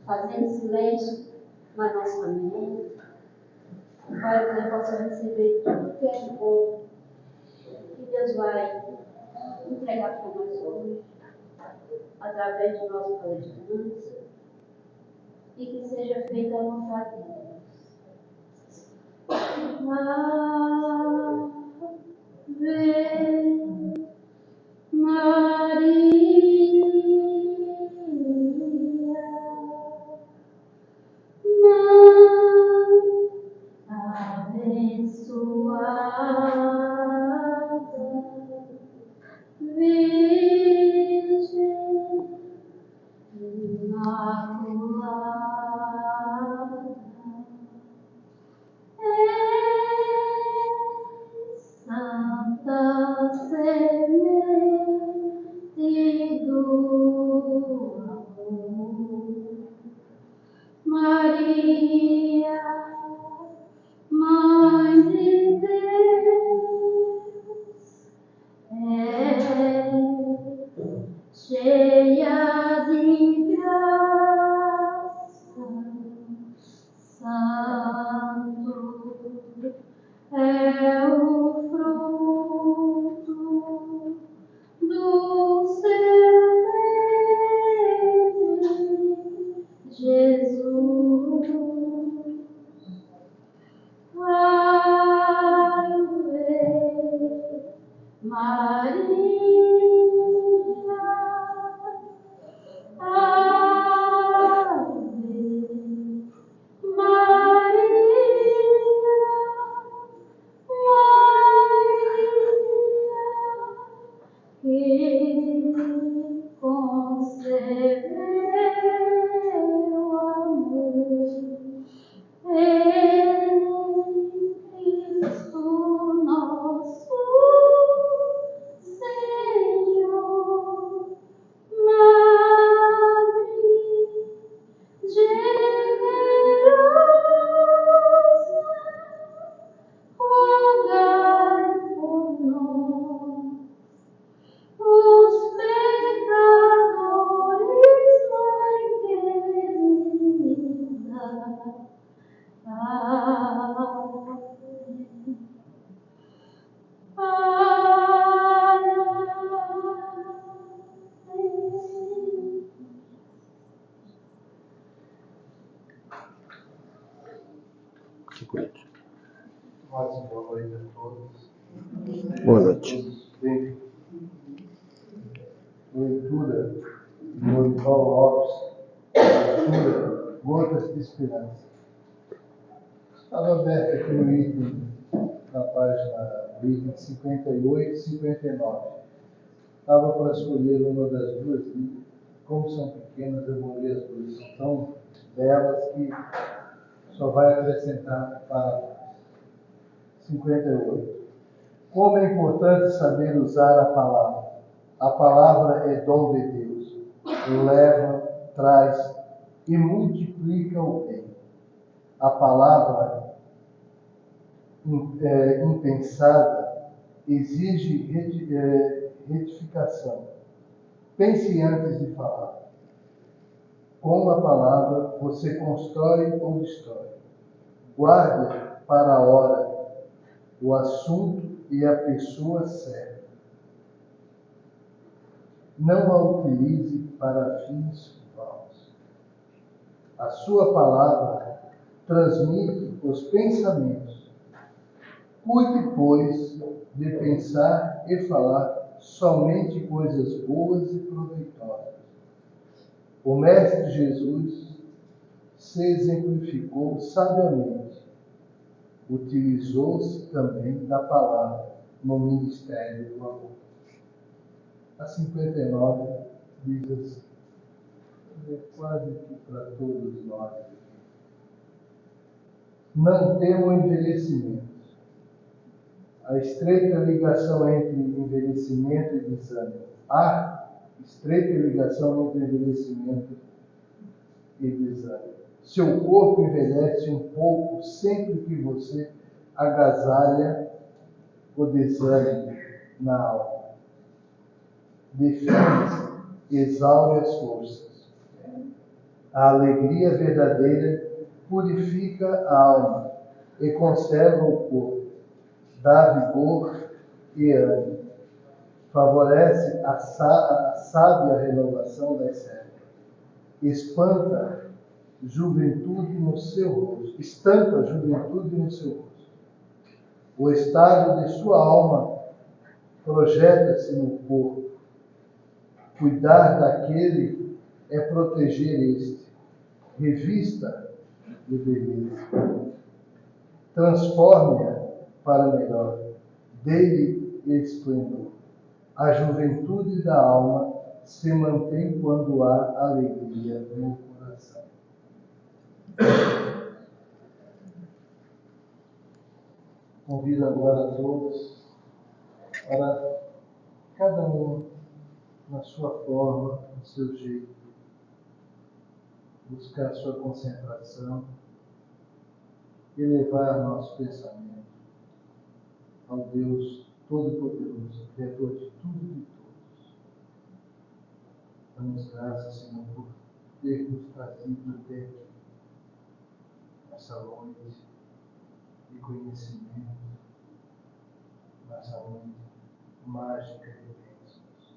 fazendo silêncio na nossa mente, para que nós possamos receber tudo que é bom, que Deus vai entregar para nós hoje, através do nosso palestrante, e que seja feita a vontade de Deus. Ave Maria, Mãe abençoada, Virgem Imaculada, Santa Semente do Amor, Maria, Mãe de Deus, cheia de graça, Santo é o fruto do seu ventre, Jesus. Ave Maria, Ave Maria, que concebeu amor em Cristo nosso Senhor, Madre generosa, rogai por nós, os pecadores, Mãe querida. Boa noite a todos. Boa noite. Leitura do Orival Lopes, leitura Gotas de Esperança. Estava aberto aqui no item, na página, do item 58 e 59. Estava para escolher uma das duas, e como são pequenas, eu vou ler as duas. São tão belas que só vai acrescentar para 58. Como é importante saber usar a palavra. A palavra é dom de Deus. Leva, traz e multiplica o bem. A palavra impensada exige retificação. Pense antes de falar. Com a palavra você constrói ou destrói. Guarde para a hora o assunto e a pessoa certa. Não a utilize para fins falsos. A sua palavra transmite os pensamentos. Cuide, pois, de pensar e falar somente coisas boas e proveitosas. O Mestre Jesus se exemplificou sabiamente. Utilizou-se também da palavra no ministério do amor. A 59 diz assim, é quase que para todos nós. Não temo envelhecimento. A estreita ligação entre envelhecimento e desânimo. Há estreita ligação entre envelhecimento e desânimo. Seu corpo envelhece um pouco sempre que você agasalha o desânimo na alma. Define-se, exaure as forças. A alegria verdadeira purifica a alma e conserva o corpo, dá vigor e ânimo, favorece a sábia renovação das células, estampa juventude no seu rosto. O estado de sua alma projeta-se no corpo. Cuidar daquele é proteger este. Revista de beleza. Transforme-a para melhor. Dê-lhe esplendor. A juventude da alma se mantém quando há alegria no coração. Convido agora a todos para cada um, na sua forma, no seu jeito, buscar a sua concentração e levar nosso pensamento ao Deus Todo-Poderoso, Criador de tudo e de todos. Damos graças, Senhor, por ter nos trazido até aqui, nessa noite de conhecimento, nessa noite mágica de bênçãos.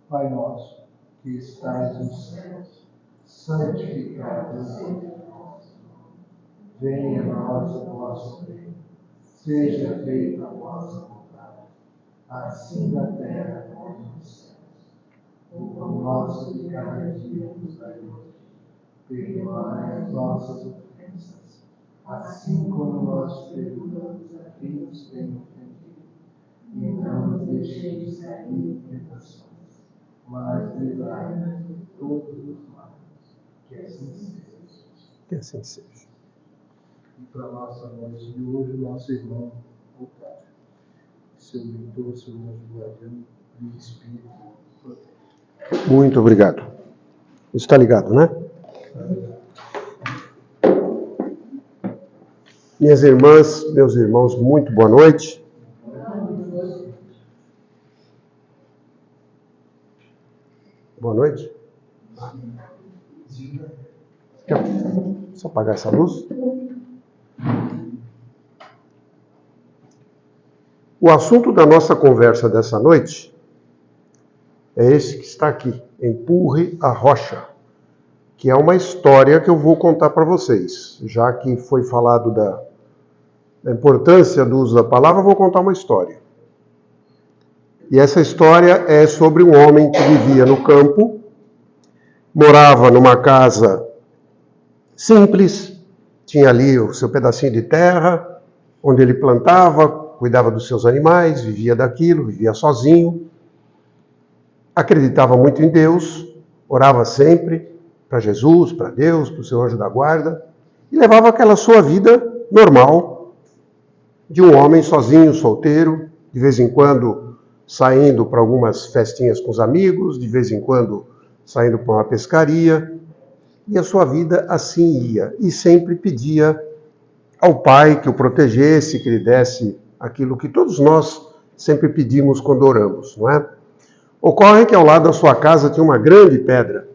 Pai nosso, que estás nos céus, santificado seja o vosso nome. Venha a nós o vosso reino. Seja feita a vossa vontade, assim na terra como nos céus. O pão nosso de cada dia nos dai hoje. Perdoai as nossas ofensas, assim como nós perdoamos a quem nos tem ofendido. E não nos deixeis cair em tentações, mas livrai-nos de todos os males. Que assim seja. Que assim seja. E para a nossa noite de hoje, o nosso irmão, o Pai, seu mentor, seu anjo guardião e Espírito protege. Muito obrigado. Isso está ligado, né? Minhas irmãs, meus irmãos, muito boa noite. Boa noite. Só apagar essa luz. O assunto da nossa conversa dessa noite é esse que está aqui, Empurre a Rocha, que é uma história que eu vou contar para vocês. Já que foi falado da importância do uso da palavra, eu vou contar uma história. E essa história é sobre um homem que vivia no campo, morava numa casa simples, tinha ali o seu pedacinho de terra, onde ele plantava, cuidava dos seus animais, vivia daquilo, vivia sozinho, acreditava muito em Deus, orava sempre para Jesus, para Deus, para o seu anjo da guarda, e levava aquela sua vida normal de um homem sozinho, solteiro, de vez em quando saindo para algumas festinhas com os amigos, de vez em quando saindo para uma pescaria, e a sua vida assim ia, e sempre pedia ao Pai que o protegesse, que lhe desse aquilo que todos nós sempre pedimos quando oramos, não é? Ocorre que ao lado da sua casa tinha uma grande pedra,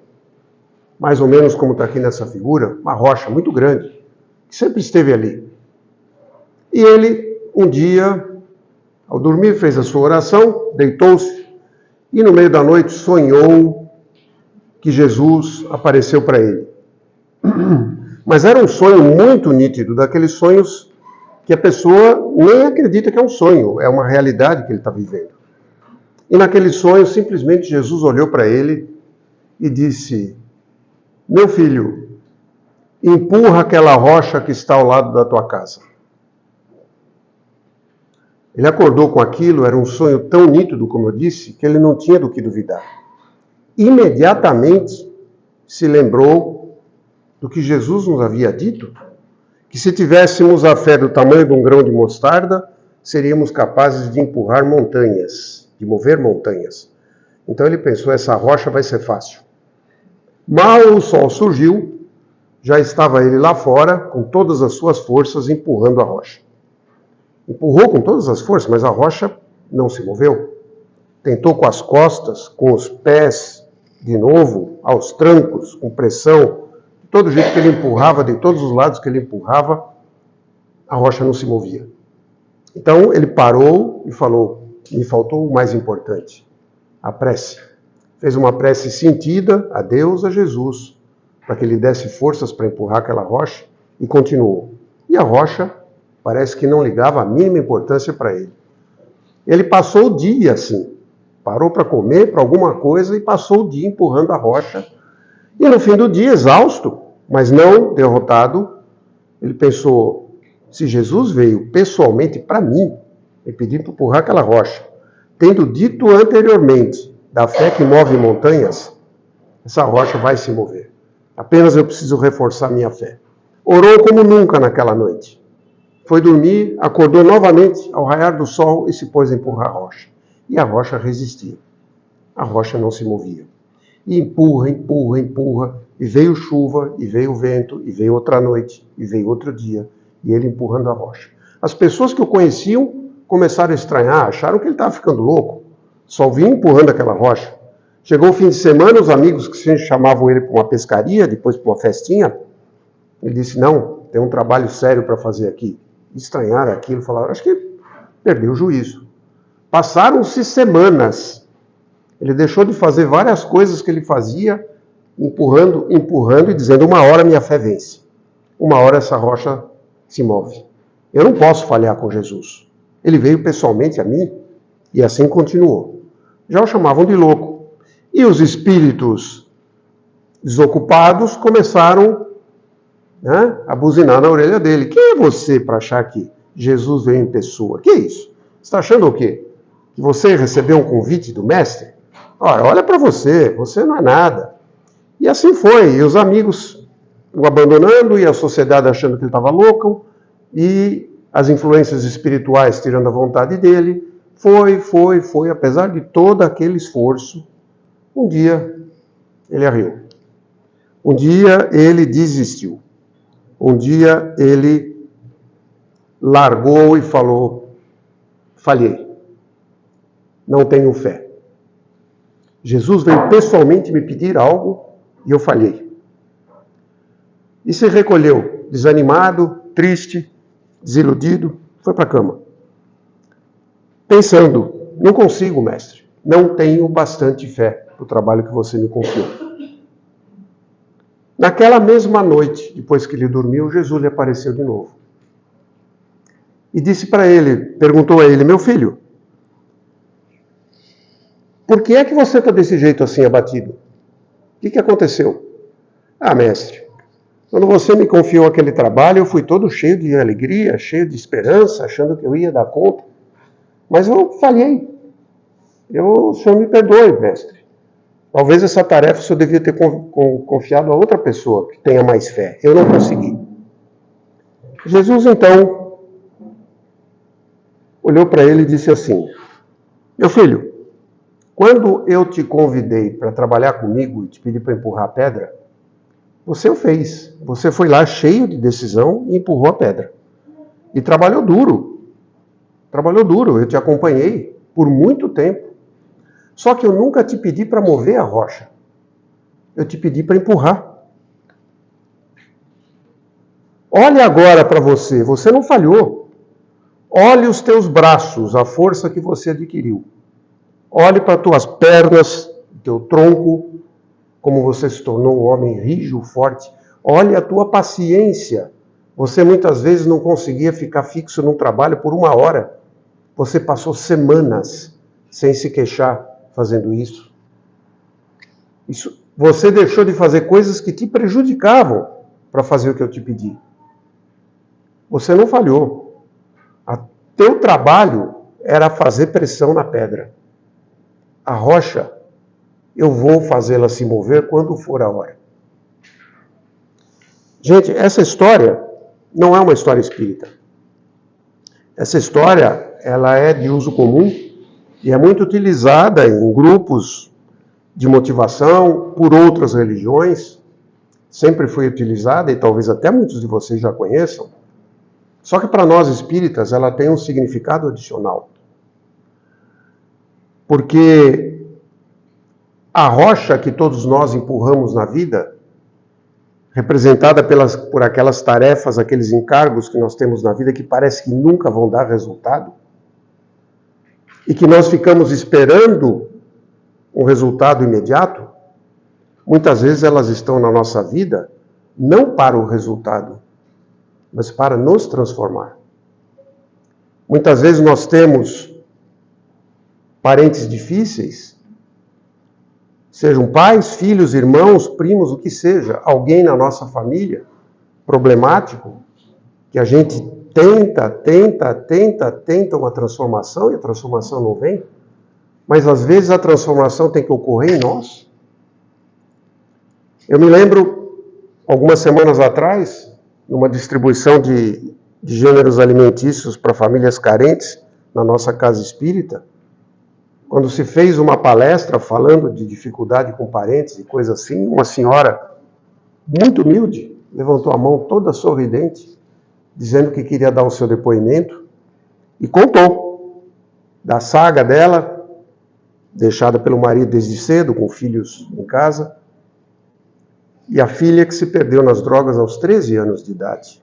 mais ou menos como está aqui nessa figura, uma rocha muito grande, que sempre esteve ali. E ele, um dia, ao dormir, fez a sua oração, deitou-se, e no meio da noite sonhou que Jesus apareceu para ele. Mas era um sonho muito nítido, daqueles sonhos que a pessoa nem acredita que é um sonho, é uma realidade que ele está vivendo. E naquele sonho, simplesmente Jesus olhou para ele e disse: meu filho, empurra aquela rocha que está ao lado da tua casa. Ele acordou com aquilo, era um sonho tão nítido, como eu disse, que ele não tinha do que duvidar. Imediatamente se lembrou do que Jesus nos havia dito, que se tivéssemos a fé do tamanho de um grão de mostarda, seríamos capazes de empurrar montanhas, de mover montanhas. Então ele pensou, essa rocha vai ser fácil. Mal o sol surgiu, já estava ele lá fora, com todas as suas forças, empurrando a rocha. Empurrou com todas as forças, mas a rocha não se moveu. Tentou com as costas, com os pés, de novo, aos trancos, com pressão, de todo jeito que ele empurrava, de todos os lados que ele empurrava, a rocha não se movia. Então ele parou e falou, me faltou o mais importante, a prece. Fez uma prece sentida a Deus, a Jesus, para que ele desse forças para empurrar aquela rocha, e continuou. E a rocha parece que não ligava a mínima importância para ele. Ele passou o dia assim, parou para comer, para alguma coisa, e passou o dia empurrando a rocha. E no fim do dia, exausto, mas não derrotado, ele pensou, se Jesus veio pessoalmente para mim, me pedindo para empurrar aquela rocha, tendo dito anteriormente da fé que move montanhas, essa rocha vai se mover. Apenas eu preciso reforçar minha fé. Orou como nunca naquela noite. Foi dormir, acordou novamente ao raiar do sol e se pôs a empurrar a rocha. E a rocha resistia. A rocha não se movia. E empurra, empurra, empurra. E veio chuva, e veio vento, e veio outra noite, e veio outro dia. E ele empurrando a rocha. As pessoas que o conheciam começaram a estranhar, acharam que ele estava ficando louco. Só vinha empurrando aquela rocha. Chegou o fim de semana, os amigos que sempre chamavam ele para uma pescaria, depois para uma festinha, ele disse, não, tem um trabalho sério para fazer aqui. Estranharam aquilo, falaram, acho que perdeu o juízo. Passaram-se semanas. Ele deixou de fazer várias coisas que ele fazia, empurrando, empurrando e dizendo, uma hora minha fé vence. Uma hora essa rocha se move. Eu não posso falhar com Jesus. Ele veio pessoalmente a mim e assim continuou. Já o chamavam de louco. E os espíritos desocupados começaram a buzinar na orelha dele. Quem é você para achar que Jesus veio em pessoa? Que é isso? Você está achando o quê? Que você recebeu um convite do mestre? Ora, olha para você não é nada. E assim foi. E os amigos o abandonando e a sociedade achando que ele estava louco e as influências espirituais tirando a vontade dele. Foi. Apesar de todo aquele esforço, um dia ele arriou. Um dia ele desistiu. Um dia ele largou e falou, falhei, não tenho fé. Jesus veio pessoalmente me pedir algo e eu falhei. E se recolheu, desanimado, triste, desiludido, foi para a cama. Pensando, não consigo, mestre, não tenho bastante fé para o trabalho que você me confiou. Naquela mesma noite, depois que ele dormiu, Jesus lhe apareceu de novo. E disse para ele, perguntou a ele, meu filho, por que é que você está desse jeito assim abatido? O que aconteceu? Ah, mestre, quando você me confiou aquele trabalho, eu fui todo cheio de alegria, cheio de esperança, achando que eu ia dar conta. Mas eu falhei. O senhor me perdoe, mestre. Talvez essa tarefa o senhor devia ter confiado a outra pessoa que tenha mais fé. Eu não consegui. Jesus, então, olhou para ele e disse assim, meu filho, quando eu te convidei para trabalhar comigo e te pedi para empurrar a pedra, você o fez. Você foi lá cheio de decisão e empurrou a pedra. E trabalhou duro. Trabalhou duro. Eu te acompanhei por muito tempo. Só que eu nunca te pedi para mover a rocha. Eu te pedi para empurrar. Olhe agora para você. Você não falhou. Olhe os teus braços, a força que você adquiriu. Olhe para tuas pernas, teu tronco, como você se tornou um homem rijo, forte. Olhe a tua paciência. Você muitas vezes não conseguia ficar fixo num trabalho por 1 hora. Você passou semanas sem se queixar fazendo isso. Você deixou de fazer coisas que te prejudicavam para fazer o que eu te pedi. Você não falhou. Teu trabalho era fazer pressão na pedra. A rocha, eu vou fazê-la se mover quando for a hora. Gente, essa história não é uma história espírita. Essa história, ela é de uso comum e é muito utilizada em grupos de motivação por outras religiões. Sempre foi utilizada e talvez até muitos de vocês já conheçam. Só que para nós espíritas ela tem um significado adicional. Porque a rocha que todos nós empurramos na vida, representada por aquelas tarefas, aqueles encargos que nós temos na vida que parece que nunca vão dar resultado, e que nós ficamos esperando um resultado imediato, muitas vezes elas estão na nossa vida não para o resultado, mas para nos transformar. Muitas vezes nós temos parentes difíceis, sejam pais, filhos, irmãos, primos, o que seja, alguém na nossa família problemático, que a gente tenta uma transformação e a transformação não vem, mas às vezes a transformação tem que ocorrer em nós. Eu me lembro, algumas semanas atrás, numa distribuição de gêneros alimentícios para famílias carentes na nossa casa espírita, quando se fez uma palestra falando de dificuldade com parentes e coisa assim, uma senhora muito humilde levantou a mão toda sorridente, dizendo que queria dar o seu depoimento, e contou da saga dela, deixada pelo marido desde cedo, com filhos em casa, e a filha que se perdeu nas drogas aos 13 anos de idade.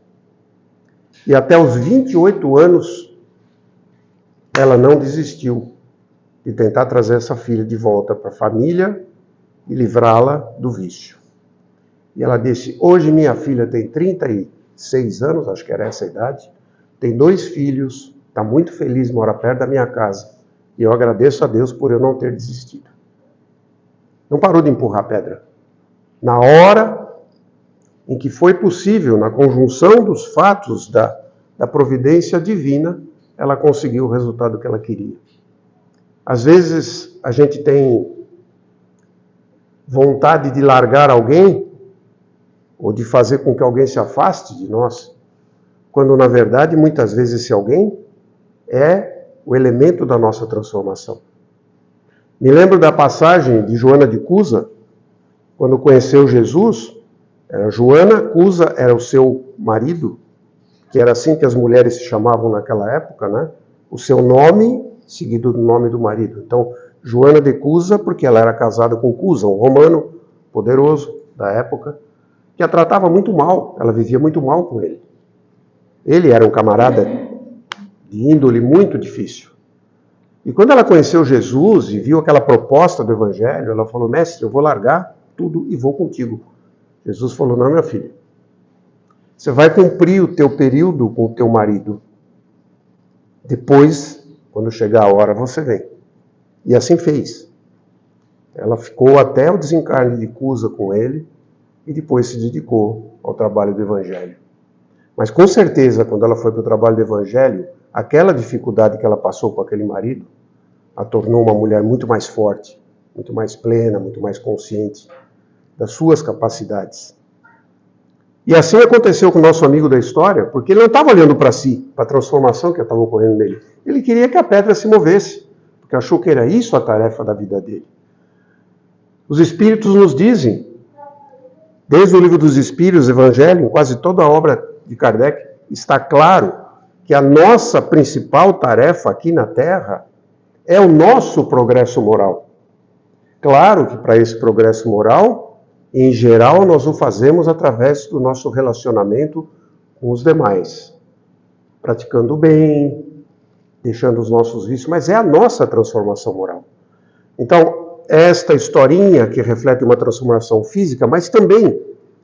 E até os 28 anos, ela não desistiu de tentar trazer essa filha de volta para a família e livrá-la do vício. E ela disse, hoje minha filha tem 36 anos, acho que era essa a idade, tem 2 filhos, está muito feliz, mora perto da minha casa. E eu agradeço a Deus por eu não ter desistido. Não parou de empurrar pedra. Na hora em que foi possível, na conjunção dos fatos da providência divina, ela conseguiu o resultado que ela queria. Às vezes a gente tem vontade de largar alguém, ou de fazer com que alguém se afaste de nós, quando na verdade muitas vezes esse alguém é o elemento da nossa transformação. Me lembro da passagem de Joana de Cusa, quando conheceu Jesus. Joana, Cusa era o seu marido, que era assim que as mulheres se chamavam naquela época, né? O seu nome seguido do nome do marido. Então, Joana de Cusa, porque ela era casada com Cusa, um romano poderoso da época, que a tratava muito mal, ela vivia muito mal com ele. Ele era um camarada de índole muito difícil. E quando ela conheceu Jesus e viu aquela proposta do Evangelho, ela falou, mestre, eu vou largar tudo e vou contigo. Jesus falou, não, minha filha, você vai cumprir o teu período com o teu marido. Depois, quando chegar a hora, você vem. E assim fez. Ela ficou até o desencarne de Cusa com ele e depois se dedicou ao trabalho do Evangelho. Mas com certeza, quando ela foi para o trabalho do Evangelho, aquela dificuldade que ela passou com aquele marido a tornou uma mulher muito mais forte, muito mais plena, muito mais consciente das suas capacidades. E assim aconteceu com o nosso amigo da história, porque ele não estava olhando para si, para a transformação que estava ocorrendo nele. Ele queria que a pedra se movesse, porque achou que era isso a tarefa da vida dele. Os Espíritos nos dizem, desde o Livro dos Espíritos, Evangelho, em quase toda a obra de Kardec, está claro que a nossa principal tarefa aqui na Terra é o nosso progresso moral. Claro que para esse progresso moral, em geral, nós o fazemos através do nosso relacionamento com os demais. Praticando o bem, deixando os nossos vícios, mas é a nossa transformação moral. Então, esta historinha que reflete uma transformação física, mas também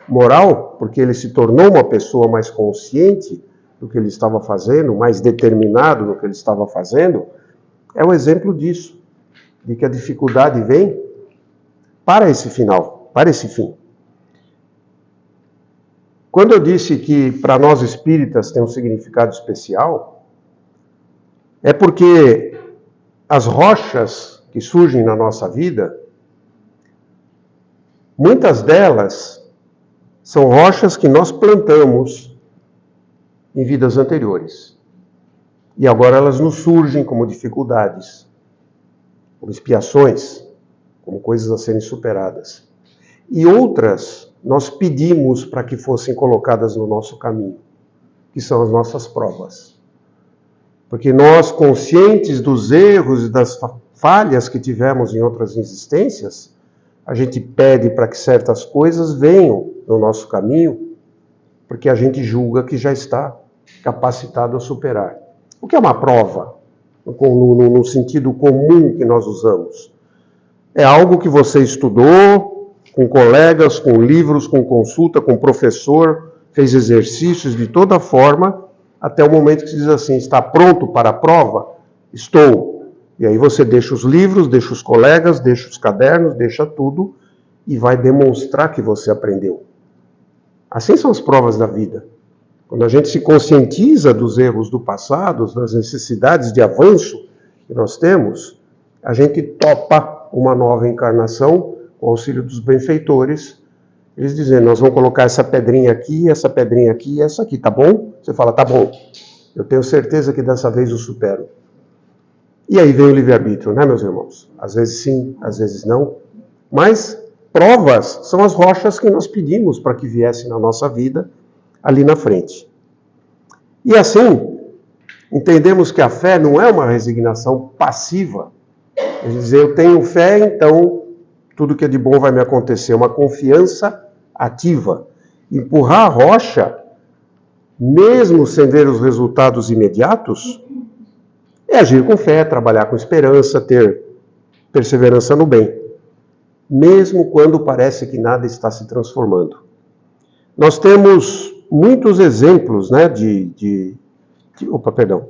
moral, porque ele se tornou uma pessoa mais consciente do que ele estava fazendo, mais determinado no que ele estava fazendo, é um exemplo disso, de que a dificuldade vem para esse final, para esse fim. Quando eu disse que para nós espíritas tem um significado especial, é porque as rochas que surgem na nossa vida, muitas delas são rochas que nós plantamos em vidas anteriores. E agora elas nos surgem como dificuldades, como expiações, como coisas a serem superadas. E outras nós pedimos para que fossem colocadas no nosso caminho, que são as nossas provas. Porque nós, conscientes dos erros e das falhas que tivemos em outras existências, a gente pede para que certas coisas venham no nosso caminho, porque a gente julga que já está capacitado a superar. O que é uma prova, no sentido comum que nós usamos? É algo que você estudou com colegas, com livros, com consulta, com professor, fez exercícios de toda forma, até o momento que você diz assim, está pronto para a prova? Estou. E aí você deixa os livros, deixa os colegas, deixa os cadernos, deixa tudo e vai demonstrar que você aprendeu. Assim são as provas da vida. Quando a gente se conscientiza dos erros do passado, das necessidades de avanço que nós temos, a gente topa uma nova encarnação com o auxílio dos benfeitores. Eles dizem, nós vamos colocar essa pedrinha aqui, essa pedrinha aqui e essa aqui, tá bom? Você fala, tá bom. Eu tenho certeza que dessa vez eu supero. E aí vem o livre-arbítrio, né, meus irmãos? Às vezes sim, às vezes não. Mas provas são as rochas que nós pedimos para que viessem na nossa vida ali na frente. E assim, entendemos que a fé não é uma resignação passiva. Quer dizer, eu tenho fé, então tudo que é de bom vai me acontecer. É uma confiança ativa. Empurrar a rocha, mesmo sem ver os resultados imediatos, é agir com fé, trabalhar com esperança, ter perseverança no bem. Mesmo quando parece que nada está se transformando. Nós temos muitos exemplos, né, Opa, perdão.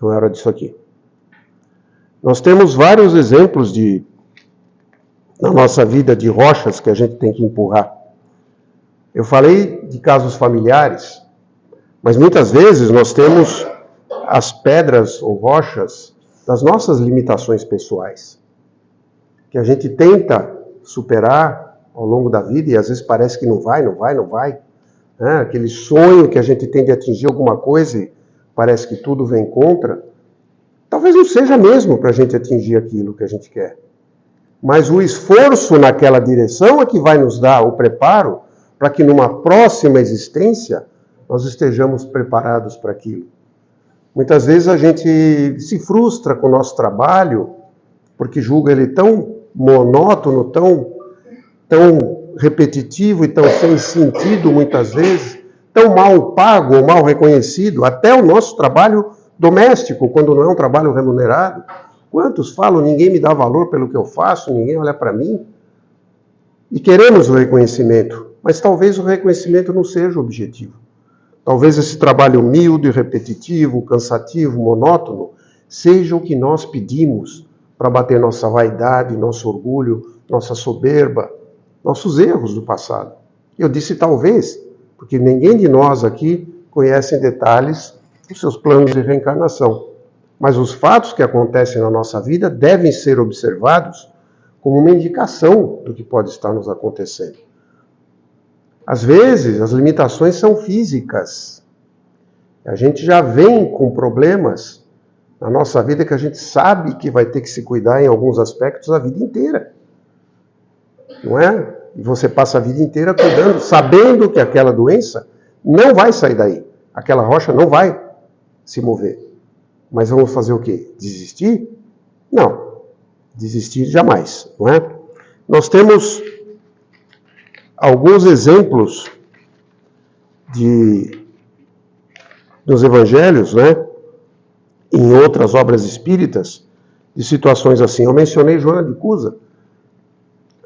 Não era disso aqui. Nós temos vários exemplos na nossa vida de rochas que a gente tem que empurrar. Eu falei de casos familiares, mas muitas vezes nós temos as pedras ou rochas das nossas limitações pessoais, que a gente tenta superar ao longo da vida e às vezes parece que não vai. Né? Aquele sonho que a gente tem de atingir alguma coisa e parece que tudo vem contra. Talvez não seja mesmo para a gente atingir aquilo que a gente quer. Mas o esforço naquela direção é que vai nos dar o preparo para que numa próxima existência nós estejamos preparados para aquilo. Muitas vezes a gente se frustra com o nosso trabalho porque julga ele tão monótono, tão repetitivo e tão sem sentido muitas vezes, tão mal pago ou mal reconhecido, até o nosso trabalho doméstico, quando não é um trabalho remunerado. Quantos falam, ninguém me dá valor pelo que eu faço, ninguém olha para mim? E queremos o reconhecimento, mas talvez o reconhecimento não seja o objetivo. Talvez esse trabalho humilde, repetitivo, cansativo, monótono, seja o que nós pedimos para bater nossa vaidade, nosso orgulho, nossa soberba, nossos erros do passado. Eu disse talvez, porque ninguém de nós aqui conhece em detalhes os seus planos de reencarnação. Mas os fatos que acontecem na nossa vida devem ser observados como uma indicação do que pode estar nos acontecendo. Às vezes, as limitações são físicas. A gente já vem com problemas na nossa vida que a gente sabe que vai ter que se cuidar em alguns aspectos a vida inteira. Não é? E você passa a vida inteira cuidando, sabendo que aquela doença não vai sair daí. Aquela rocha não vai se mover. Mas vamos fazer o quê? Desistir? Não. Desistir jamais, não é? Nós temos alguns exemplos nos evangelhos, né? Em outras obras espíritas, de situações assim. Eu mencionei Joana de Cusa.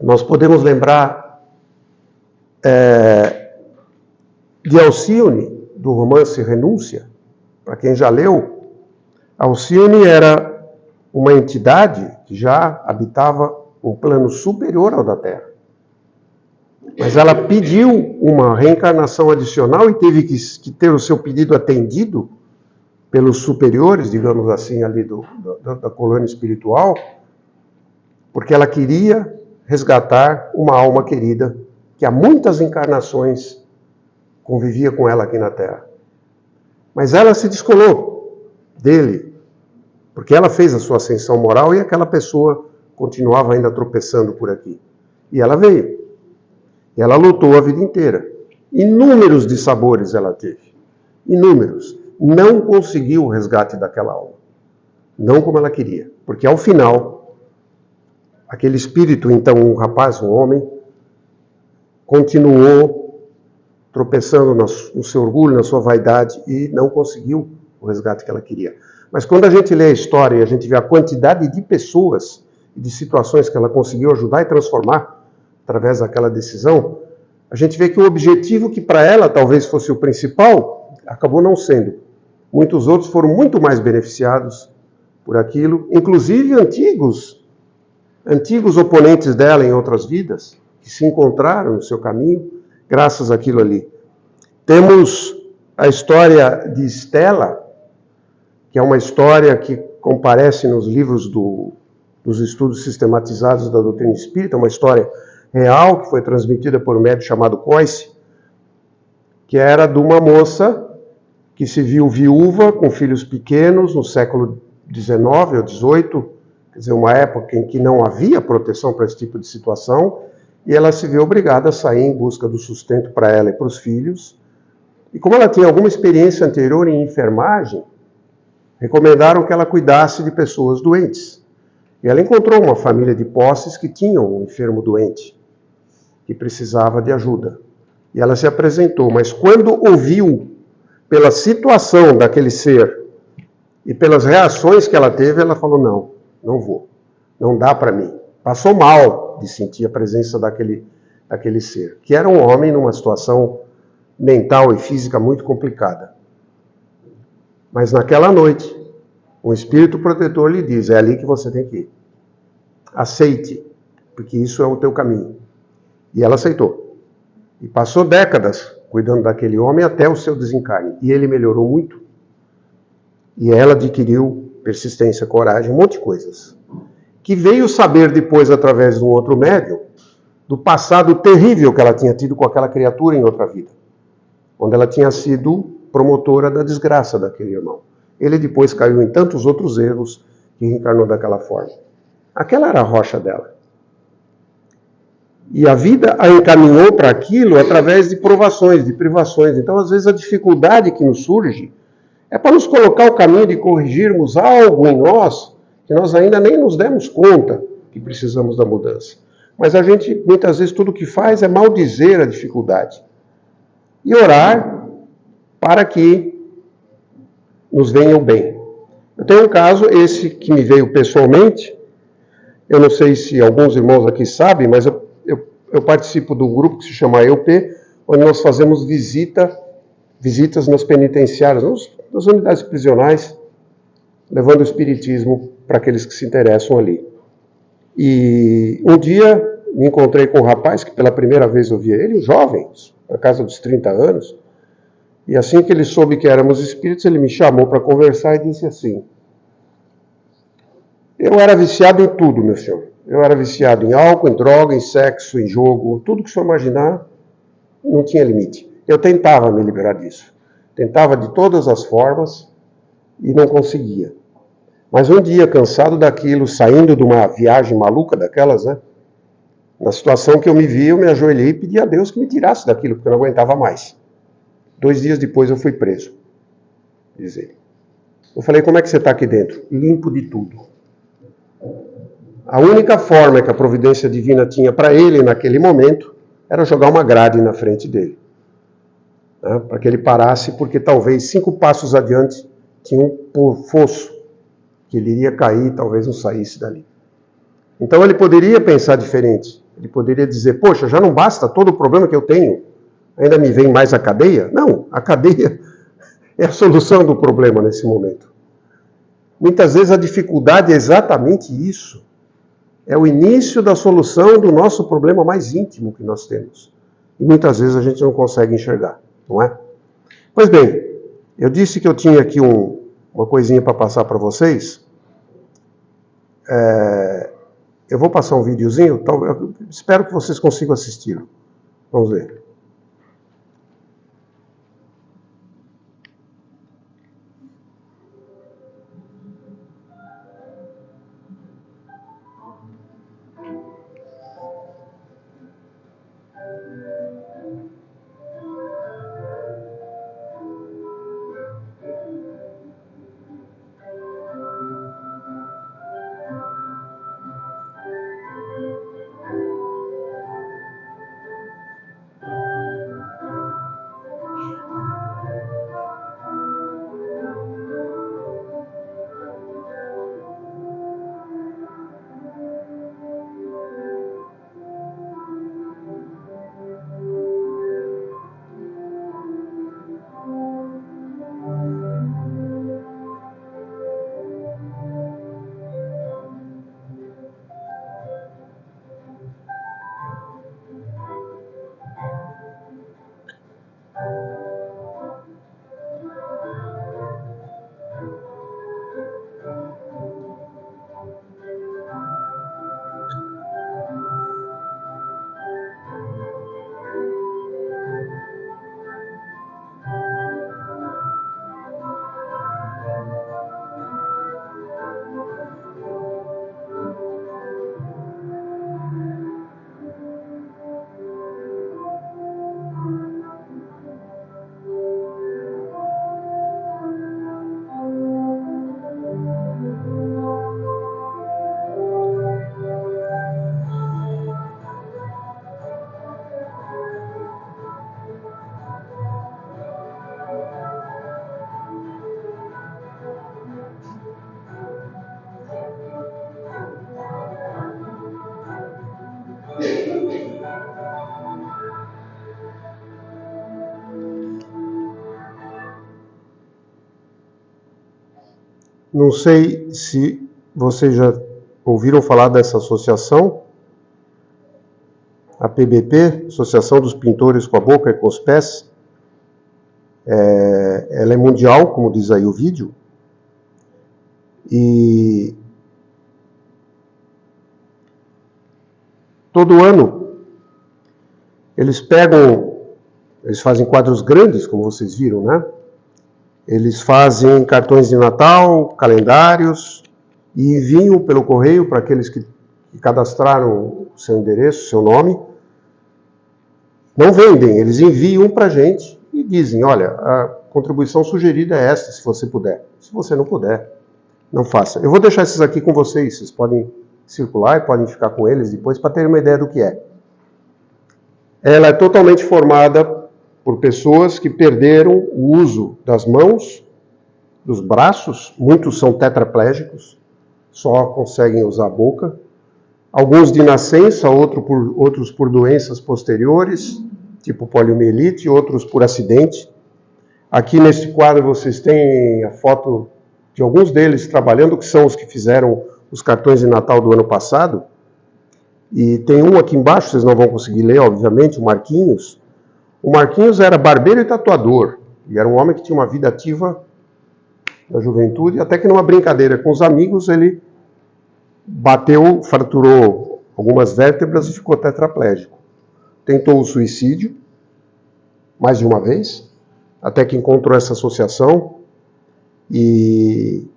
Nós podemos lembrar de Alcione, do romance Renúncia. Para quem já leu, Alcione era uma entidade que já habitava um plano superior ao da Terra. Mas ela pediu uma reencarnação adicional e teve que ter o seu pedido atendido pelos superiores, digamos assim, ali da colônia espiritual, porque ela queria resgatar uma alma querida que há muitas encarnações convivia com ela aqui na Terra. Mas ela se descolou dele, porque ela fez a sua ascensão moral e aquela pessoa continuava ainda tropeçando por aqui. E ela veio. E ela lutou a vida inteira. Inúmeros dissabores ela teve. Inúmeros. Não conseguiu o resgate daquela alma. Não como ela queria. Porque ao final, Aquele espírito, então, um rapaz, um homem, continuou tropeçando no seu orgulho, na sua vaidade e não conseguiu o resgate que ela queria. Mas quando a gente lê a história e a gente vê a quantidade de pessoas e de situações que ela conseguiu ajudar e transformar através daquela decisão, a gente vê que o objetivo que para ela talvez fosse o principal, acabou não sendo. Muitos outros foram muito mais beneficiados por aquilo, inclusive antigos oponentes dela em outras vidas, que se encontraram no seu caminho, graças àquilo ali. Temos a história de Estela, que é uma história que comparece nos livros dos estudos sistematizados da doutrina espírita, uma história real que foi transmitida por um médium chamado Coyce, que era de uma moça que se viu viúva com filhos pequenos no século XIX ou XVIII, quer dizer, uma época em que não havia proteção para esse tipo de situação, e ela se viu obrigada a sair em busca do sustento para ela e para os filhos. E como ela tinha alguma experiência anterior em enfermagem, recomendaram que ela cuidasse de pessoas doentes. E ela encontrou uma família de posses que tinham um enfermo doente, que precisava de ajuda. E ela se apresentou, mas quando ouviu pela situação daquele ser e pelas reações que ela teve, ela falou, não vou, não dá para mim. Passou mal de sentir a presença daquele ser, que era um homem numa situação mental e física muito complicada. Mas naquela noite, um espírito protetor lhe diz, é ali que você tem que ir. Aceite, porque isso é o teu caminho. E ela aceitou. E passou décadas cuidando daquele homem até o seu desencarne. E ele melhorou muito. E ela adquiriu persistência, coragem, um monte de coisas. Que veio saber depois, através de um outro médium, do passado terrível que ela tinha tido com aquela criatura em outra vida. Onde ela tinha sido promotora da desgraça daquele irmão. Ele depois caiu em tantos outros erros que reencarnou daquela forma. Aquela era a rocha dela. E a vida a encaminhou para aquilo através de provações, de privações. Então, às vezes, a dificuldade que nos surge é para nos colocar o caminho de corrigirmos algo em nós que nós ainda nem nos demos conta que precisamos da mudança. Mas a gente, muitas vezes, tudo que faz é maldizer a dificuldade. E orar para que nos venha o bem. Eu tenho um caso, esse que me veio pessoalmente. Eu não sei se alguns irmãos aqui sabem, mas eu participo de um grupo que se chama EUP, onde nós fazemos visitas nas penitenciárias, nas unidades prisionais, levando o espiritismo para aqueles que se interessam ali. E um dia me encontrei com um rapaz, que pela primeira vez eu via ele, um jovem, na casa dos 30 anos, e assim que ele soube que éramos espíritos, ele me chamou para conversar e disse assim, eu era viciado em tudo, meu senhor. Eu era viciado em álcool, em droga, em sexo, em jogo, tudo que o senhor imaginar, não tinha limite. Eu tentava me liberar disso. Tentava de todas as formas e não conseguia. Mas um dia, cansado daquilo, saindo de uma viagem maluca daquelas, né? Na situação que eu me vi, eu me ajoelhei e pedi a Deus que me tirasse daquilo, porque eu não aguentava mais. 2 dias depois eu fui preso, diz ele. Eu falei, como é que você está aqui dentro? Limpo de tudo. A única forma que a providência divina tinha para ele naquele momento era jogar uma grade na frente dele. Né? Para que ele parasse, porque talvez 5 passos adiante tinha um fosso que ele iria cair e talvez não saísse dali. Então ele poderia pensar diferente. Ele poderia dizer, poxa, já não basta todo o problema que eu tenho, ainda me vem mais a cadeia? Não, a cadeia é a solução do problema nesse momento. Muitas vezes a dificuldade é exatamente isso. É o início da solução do nosso problema mais íntimo que nós temos. E muitas vezes a gente não consegue enxergar, não é? Pois bem, eu disse que eu tinha aqui uma coisinha para passar para vocês. Eu vou passar um videozinho, espero que vocês consigam assistir. Vamos ver. Não sei se vocês já ouviram falar dessa associação, a PBP, Associação dos Pintores com a Boca e com os Pés. Ela é mundial, como diz aí o vídeo, e todo ano eles fazem quadros grandes, como vocês viram, né? Eles fazem cartões de Natal, calendários, e enviam pelo correio para aqueles que cadastraram o seu endereço, seu nome. Não vendem, eles enviam para a gente e dizem, olha, a contribuição sugerida é esta, se você puder. Se você não puder, não faça. Eu vou deixar esses aqui com vocês, vocês podem circular e podem ficar com eles depois para terem uma ideia do que é. Ela é totalmente formada por pessoas que perderam o uso das mãos, dos braços, muitos são tetraplégicos, só conseguem usar a boca. Alguns de nascença, outros por doenças posteriores, tipo poliomielite, outros por acidente. Aqui nesse quadro vocês têm a foto de alguns deles trabalhando, que são os que fizeram os cartões de Natal do ano passado. E tem um aqui embaixo, vocês não vão conseguir ler, obviamente, o Marquinhos. O Marquinhos era barbeiro e tatuador, e era um homem que tinha uma vida ativa na juventude, até que numa brincadeira com os amigos ele bateu, fraturou algumas vértebras e ficou tetraplégico. Tentou o suicídio, mais de uma vez, até que encontrou essa associação e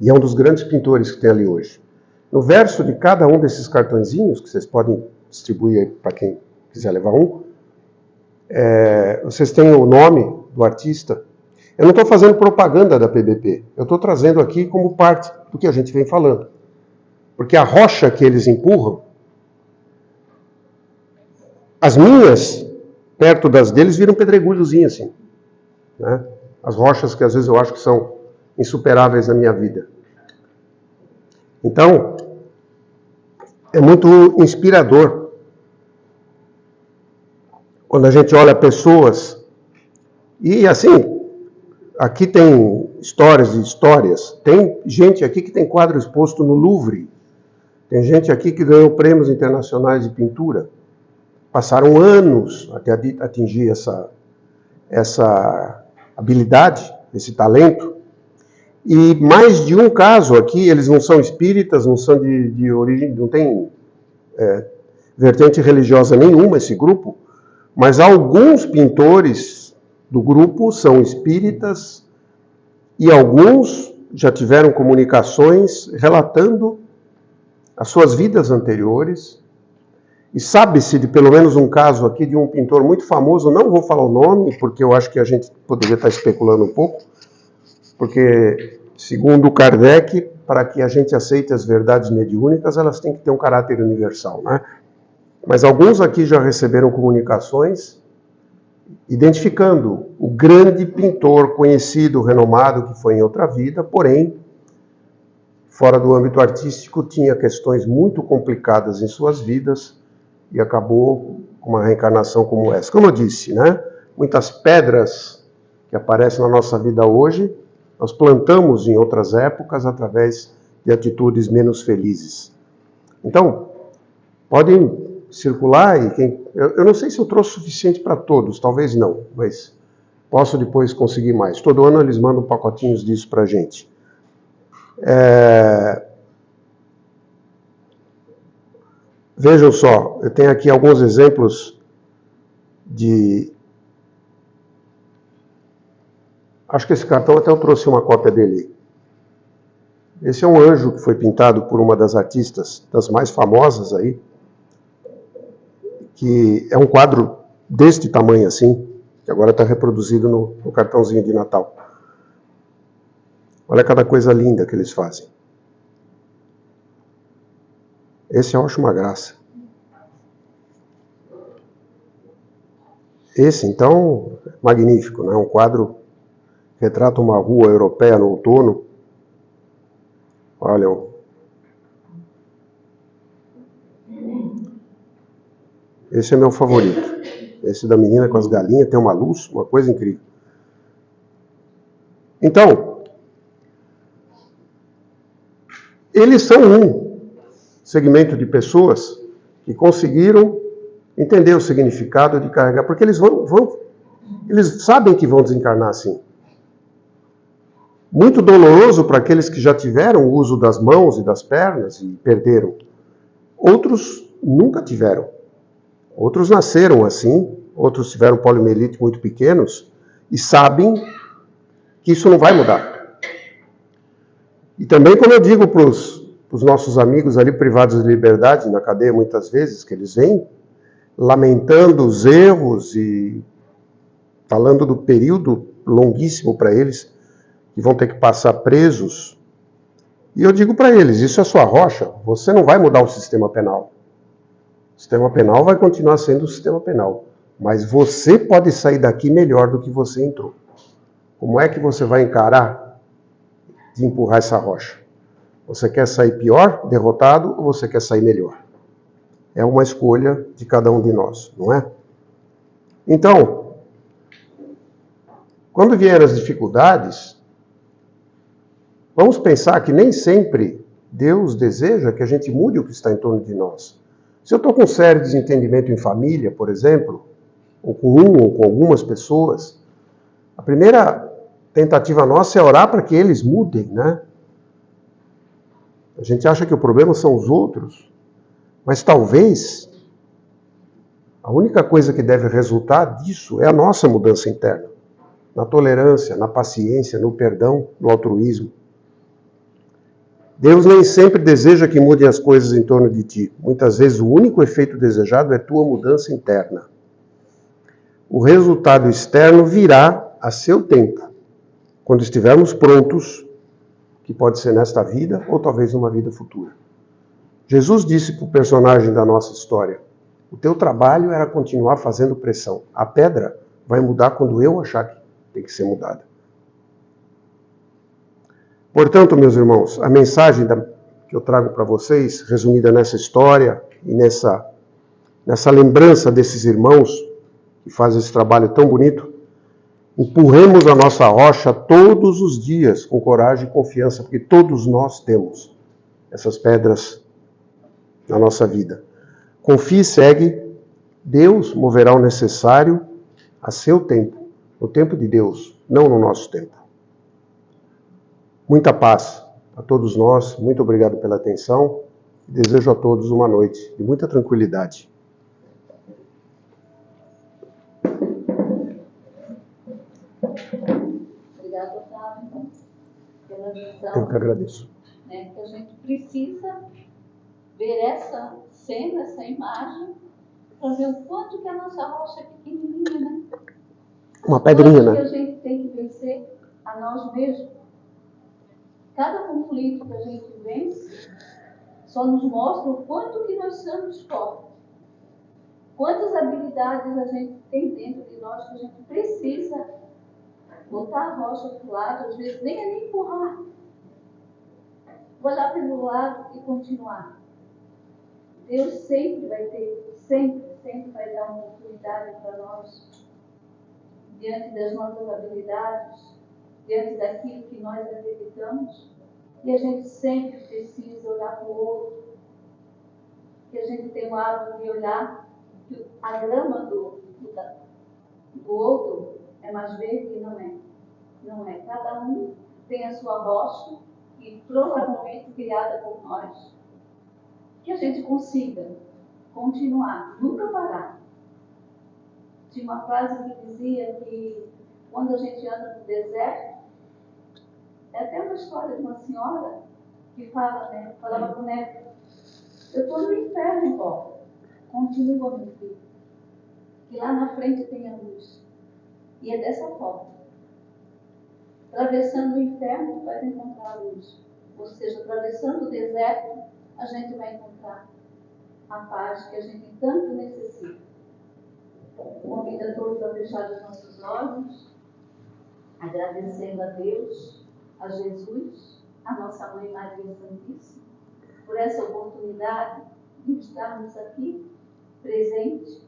é um dos grandes pintores que tem ali hoje. No verso de cada um desses cartõezinhos, que vocês podem distribuir para quem quiser levar um, vocês têm o nome do artista. Eu não estou fazendo propaganda da PBP, eu estou trazendo aqui como parte do que a gente vem falando. Porque a rocha que eles empurram, as minhas, perto das deles, viram pedregulhozinho assim. Né? As rochas que às vezes eu acho que são insuperáveis na minha vida. Então, é muito inspirador quando a gente olha pessoas, e assim, aqui tem histórias e histórias, tem gente aqui que tem quadro exposto no Louvre, tem gente aqui que ganhou prêmios internacionais de pintura, passaram anos até atingir essa habilidade, esse talento, e mais de um caso aqui, eles não são espíritas, não são de origem, não tem vertente religiosa nenhuma esse grupo, mas alguns pintores do grupo são espíritas e alguns já tiveram comunicações relatando as suas vidas anteriores. E sabe-se de pelo menos um caso aqui de um pintor muito famoso, não vou falar o nome, porque eu acho que a gente poderia estar especulando um pouco, porque, segundo Kardec, para que a gente aceite as verdades mediúnicas, elas têm que ter um caráter universal, né? Mas alguns aqui já receberam comunicações identificando o grande pintor conhecido, renomado, que foi em outra vida, porém, fora do âmbito artístico, tinha questões muito complicadas em suas vidas e acabou com uma reencarnação como essa. Como eu disse, né? Muitas pedras que aparecem na nossa vida hoje, nós plantamos em outras épocas através de atitudes menos felizes. Então, podem circular e eu não sei se eu trouxe o suficiente para todos, talvez não, mas posso depois conseguir mais. Todo ano eles mandam pacotinhos disso para a gente. Vejam só, eu tenho aqui alguns exemplos de... Acho que esse cartão até eu trouxe uma cópia dele. Esse é um anjo que foi pintado por uma das artistas, das mais famosas aí, que é um quadro deste tamanho assim, que agora está reproduzido no cartãozinho de Natal. Olha cada coisa linda que eles fazem. Esse eu acho uma graça. Esse, então, é magnífico, né? Um quadro que retrata uma rua europeia no outono. Olha, esse é meu favorito. Esse da menina com as galinhas tem uma luz, uma coisa incrível. Então, eles são um segmento de pessoas que conseguiram entender o significado de carregar, porque eles eles sabem que vão desencarnar assim. Muito doloroso para aqueles que já tiveram o uso das mãos e das pernas e perderam. Outros nunca tiveram. Outros nasceram assim, outros tiveram poliomielite muito pequenos e sabem que isso não vai mudar. E também, como eu digo para os nossos amigos ali privados de liberdade na cadeia, muitas vezes, que eles vêm lamentando os erros e falando do período longuíssimo para eles, que vão ter que passar presos. E eu digo para eles, isso é sua rocha, você não vai mudar o sistema penal. O sistema penal vai continuar sendo o sistema penal. Mas você pode sair daqui melhor do que você entrou. Como é que você vai encarar de empurrar essa rocha? Você quer sair pior, derrotado, ou você quer sair melhor? É uma escolha de cada um de nós, não é? Então, quando vierem as dificuldades, vamos pensar que nem sempre Deus deseja que a gente mude o que está em torno de nós. Se eu estou com um sério desentendimento em família, por exemplo, ou com um ou com algumas pessoas, a primeira tentativa nossa é orar para que eles mudem, né? A gente acha que o problema são os outros, mas talvez a única coisa que deve resultar disso é a nossa mudança interna, na tolerância, na paciência, no perdão, no altruísmo. Deus nem sempre deseja que mudem as coisas em torno de ti. Muitas vezes o único efeito desejado é tua mudança interna. O resultado externo virá a seu tempo, quando estivermos prontos, que pode ser nesta vida ou talvez numa vida futura. Jesus disse para o personagem da nossa história, o teu trabalho era continuar fazendo pressão. A pedra vai mudar quando eu achar que tem que ser mudada. Portanto, meus irmãos, a mensagem que eu trago para vocês, resumida nessa história e nessa lembrança desses irmãos que fazem esse trabalho tão bonito, empurremos a nossa rocha todos os dias com coragem e confiança, porque todos nós temos essas pedras na nossa vida. Confie e segue, Deus moverá o necessário a seu tempo, no tempo de Deus, não no nosso tempo. Muita paz a todos nós, muito obrigado pela atenção e desejo a todos uma noite de muita tranquilidade. Obrigada, Otávio, pela visão. Eu que agradeço. Que a gente precisa ver essa cena, essa imagem, para ver o quanto que a nossa rocha é pequenininha, né? Uma pedrinha, né? Que a gente tem que vencer a nós mesmos. Cada conflito que a gente vence só nos mostra o quanto que nós somos fortes. Quantas habilidades a gente tem dentro de nós que a gente precisa botar a rocha do lado, às vezes nem empurrar. Olhar pelo lado e continuar. Deus sempre vai ter, sempre vai dar uma oportunidade para nós, diante das nossas habilidades, diante daquilo que nós acreditamos, e a gente sempre precisa olhar para o outro, que a gente tem o hábito de olhar que a grama do outro é mais verde e não é. Não é. Cada um tem a sua rocha e provavelmente criada por nós. Que a gente consiga continuar, nunca parar. Tinha uma frase que dizia que quando a gente anda no deserto, é até uma história de uma senhora que falava para o neto, eu estou no inferno, ó, continua, meu filho, que lá na frente tem a luz. E é dessa forma. Atravessando o inferno, vai encontrar a luz. Ou seja, atravessando o deserto, a gente vai encontrar a paz que a gente tanto necessita. Convido a todos a fechar os nossos olhos, agradecendo a Deus, a Jesus, a nossa Mãe Maria Santíssima, por essa oportunidade de estarmos aqui, presentes,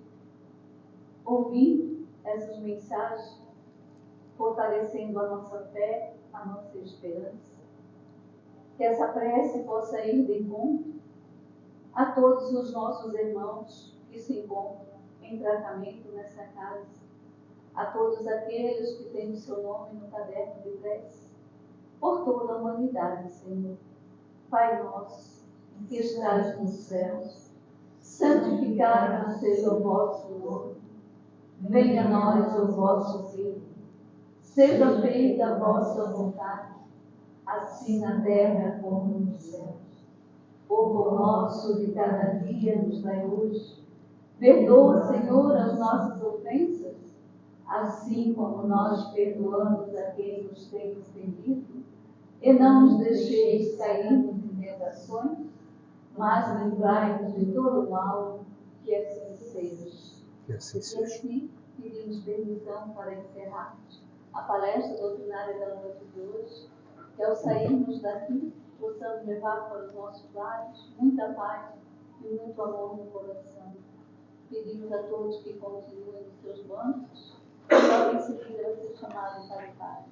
ouvindo essas mensagens, fortalecendo a nossa fé, a nossa esperança. Que essa prece possa ir de encontro a todos os nossos irmãos que se encontram em tratamento nessa casa, a todos aqueles que têm o seu nome no caderno de prece, por toda a humanidade, Senhor. Pai nosso, que estás nos céus, santificado seja o vosso nome. Venha a nós o vosso reino. Seja feita a vossa vontade, assim na terra como nos céus. O pão nosso de cada dia nos dai hoje. Perdoa, Senhor, as nossas ofensas, assim como nós perdoamos a quem nos tem ofendido. E não nos deixeis cair em tentações, mas livrai-nos de todo mal, que assim seja. Que assim E seja. assim, pedimos permissão para encerrarmos a palestra doutrinária da noite de hoje, que ao sairmos daqui, possamos levar para os nossos lares muita paz e muito amor no coração. Pedimos a todos que continuem nos seus bancos, e logo em seguida vai ser chamado para o Pai.